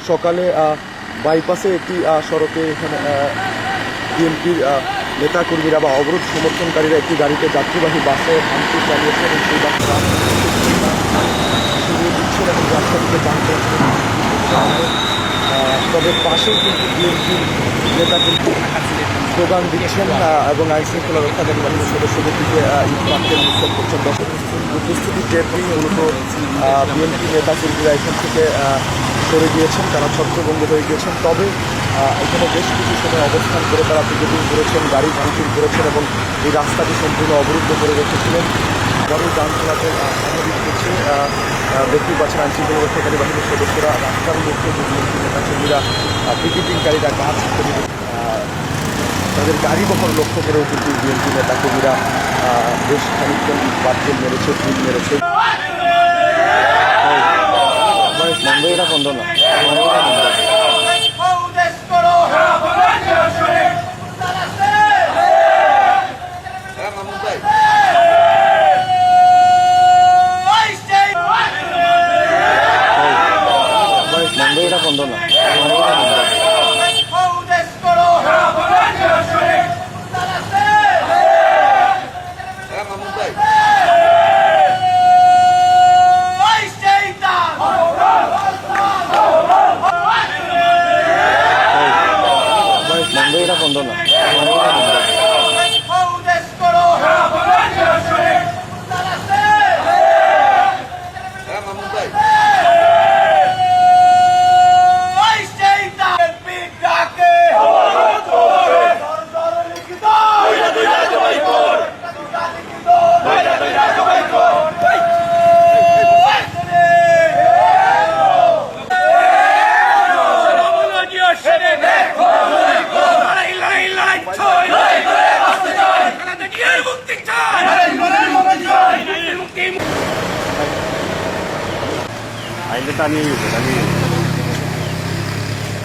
সকালে বাইপাসে একটি সড়কে এখানে বিএনপির নেতাকর্মীরা বা অবরোধ সমর্থনকারীরা একটি গাড়িতে যাত্রীবাহী বাসে ভাঙচুর চালিয়েছে এবং সেই বাসটা সরিয়ে দিচ্ছেন এবং রাস্তা থেকে যানবাহন তবে পাশেই কিন্তু বিএনপির নেতাকর্মী স্লোগান দিচ্ছেন এবং আইন শৃঙ্খলা রক্ষাকারী বাহিনীর সদস্যদের দিকে ইট পাটকেল নিক্ষেপ করছেন। দর্শক উপস্থিতি টের পেয়ে মূলত বিএনপি নেতাকর্মীরা এখান থেকে সরে গিয়েছেন, তারা ছত্রভঙ্গ হয়ে গিয়েছেন। তবে এখানে বেশ কিছু সময় অবস্থান করে তারা পিকেটিং করেছেন, গাড়ি ভাঙচুর করেছেন এবং এই রাস্তাটি সম্পূর্ণ অবরুদ্ধ করে রেখেছিলেন। বড় যান চলাচল স্বাভাবিক হচ্ছে। দেখতেই পাচ্ছেন আইন শৃঙ্খলা রক্ষাকারী বাহিনীর সদস্যরা রাস্তার মধ্যে যে বিএনপি নেতাকর্মীরা পিকেটিংকারীরা গাছ তাদের গাড়ি বহর লক্ষ্য করেও কিন্তু বিএনপি নেতাকর্মীরা বেশ খানিকক্ষণ পাটকেল মেরেছে, ফুল মেরেছে। এটা বন্ধ না, এটা বন্ধ না। এটা বন্ধ না। আইনটা টানিয়ে